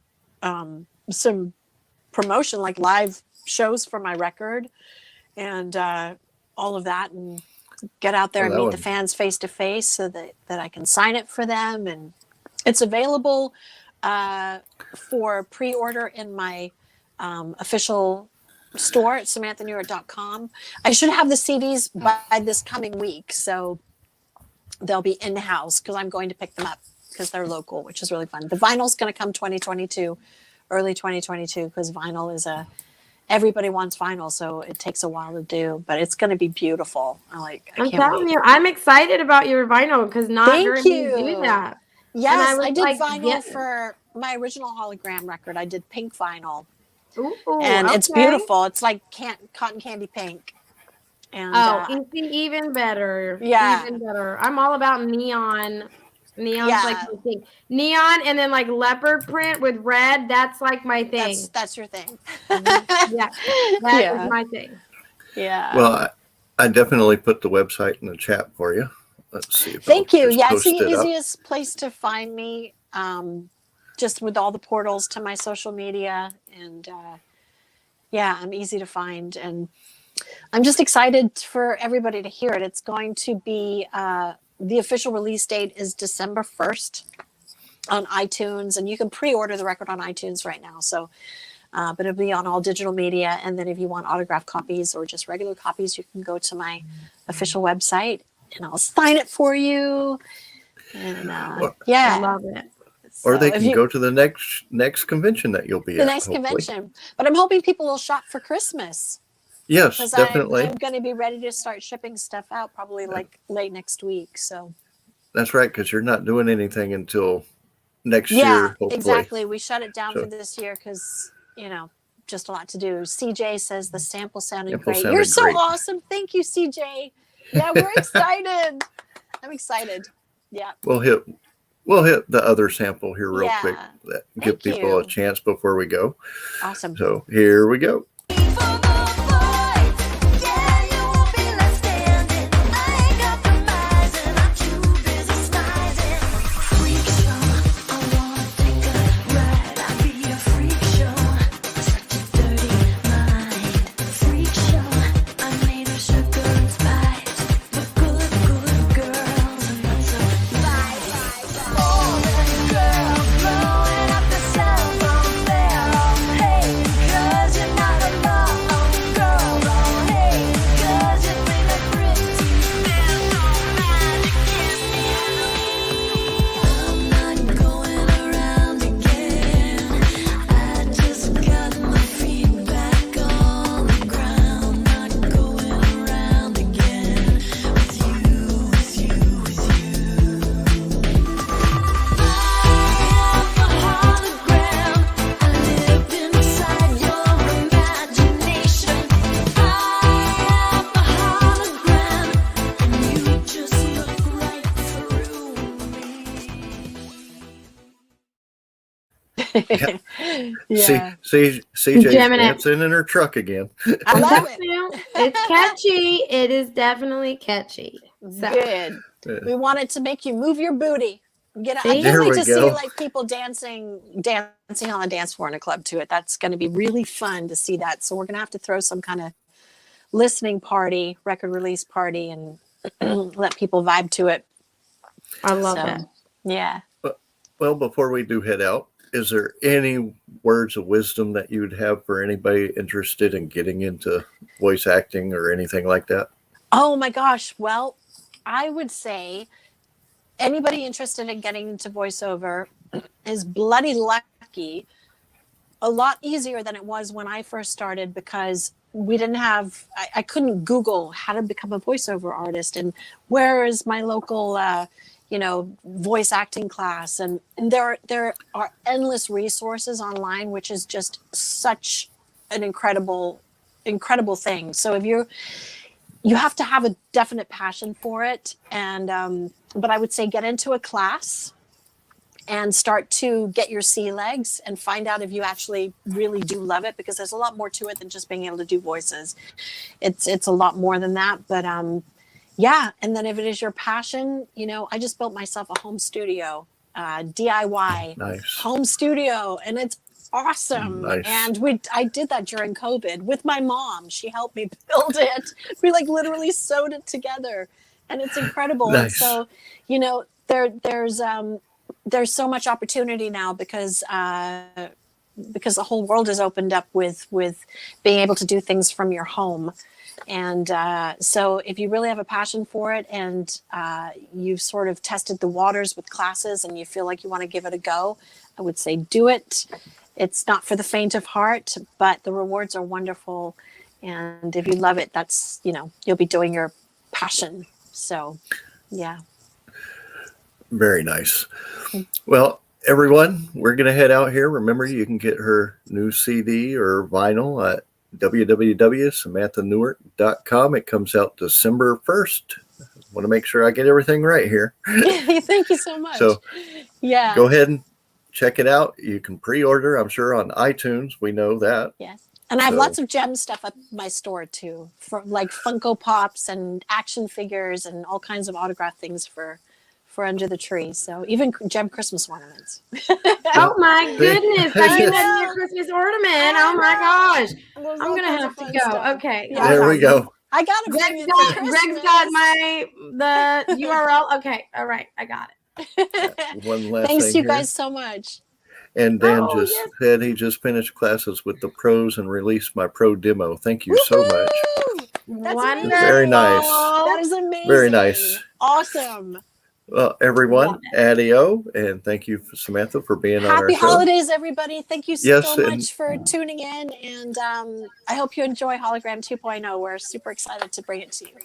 some promotion, like live shows for my record and all of that, and get out there and meet the fans face to face so that I can sign it for them. And it's available for pre-order in my official store at SamanthaNewark.com. I should have the CDs by this coming week, so they'll be in-house because I'm going to pick them up because they're local, which is really fun. The vinyl's going to come 2022, early 2022, because vinyl is everybody wants vinyl, so it takes a while to do, but it's going to be beautiful. I'm telling you, I'm excited about your vinyl because not very many do that. Yes, I did vinyl for my original hologram record. I did pink vinyl. Ooh, and it's beautiful. It's like cotton candy pink. And even better. Yeah, even better. I'm all about neon. Neon's like my thing. Neon and then like leopard print with red. That's like my thing. That's your thing. Yeah, that is my thing. Yeah. Well, I definitely put the website in the chat for you. Let's see. Thank you. Yeah, it's the easiest place to find me. Just with all the portals to my social media, and I'm easy to find, and I'm just excited for everybody to hear it. It's going to be the official release date is December 1st on iTunes, and you can pre-order the record on iTunes right now. So, but it'll be on all digital media, and then if you want autographed copies or just regular copies, you can go to my official website, and I'll sign it for you. And I love it. Or they can go to the next convention that you'll be at. The next convention. But I'm hoping people will shop for Christmas. Yes, definitely. I'm going to be ready to start shipping stuff out probably like late next week. So that's right, because you're not doing anything until next year. Hopefully. Exactly. We shut it down for this year because, you know, just a lot to do. CJ says the sample sounded great. You're so awesome. Thank you, CJ. Yeah, we're excited. I'm excited. Yeah. We'll hit the other sample here real quick. Give people a chance before we go. Awesome. So here we go. You're not Yeah. See, CJ's Jamming it. dancing in her truck again. I love it. It's catchy. It is definitely catchy. So. Good. We wanted to make you move your booty. I See? can't There wait we to see go. like people dancing on the dance floor in a club to it. That's going to be really fun to see that. So we're going to have to throw some kind of listening party, record release party, and let people vibe to it. I love it. Yeah. Well, before we do head out, is there any words of wisdom that you would have for anybody interested in getting into voice acting or anything like that? Oh my gosh. Well, I would say anybody interested in getting into voiceover is bloody lucky. A lot easier than it was when I first started, because we didn't have, I couldn't Google how to become a voiceover artist and where is my local, voice acting class. And there are endless resources online, which is just such an incredible thing. So if you have to have a definite passion for it. And, but I would say get into a class and start to get your sea legs and find out if you actually really do love it, because there's a lot more to it than just being able to do voices. It's a lot more than that. But yeah. And then if it is your passion, I just built myself a home studio, DIY home studio, and it's awesome. Nice. And I did that during COVID with my mom. She helped me build it. We like literally sewed it together, and it's incredible. Nice. And so, there's so much opportunity now because the whole world has opened up with being able to do things from your home. And so if you really have a passion for it, and you've sort of tested the waters with classes and you feel like you want to give it a go, I would say do it. It's not for the faint of heart, but the rewards are wonderful. And if you love it, that's, you'll be doing your passion. So, yeah. Very nice. Well, everyone, we're going to head out here. Remember, you can get her new CD or vinyl at www.samanthanewark.com. It comes out December 1st. Want to make sure I get everything right here. Thank you so much. So, yeah, go ahead and check it out. You can pre-order, I'm sure, on iTunes. We know that. Yes. And I have lots of gem stuff at my store too, for like Funko Pops and action figures and all kinds of autograph things for under the tree. So even gem Christmas ornaments. Oh my goodness. I need a new Christmas ornament. Oh my gosh. I'm going to have to go. Stuff. Okay. Yeah. There we go. I got it. Greg's got the URL. Okay. All right. I got it. One last Thanks thing you here. guys so much. And Dan said he just finished classes with the pros and released my pro demo. Thank you so much. That's wonderful. Very nice. That is amazing. Very nice. Awesome. Well, everyone, adio, and thank you, Samantha, for being on our show. Happy holidays, everybody. Thank you so much for tuning in, and I hope you enjoy Hologram 2.0. We're super excited to bring it to you.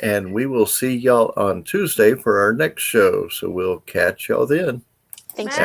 And we will see y'all on Tuesday for our next show, so we'll catch y'all then. Thanks.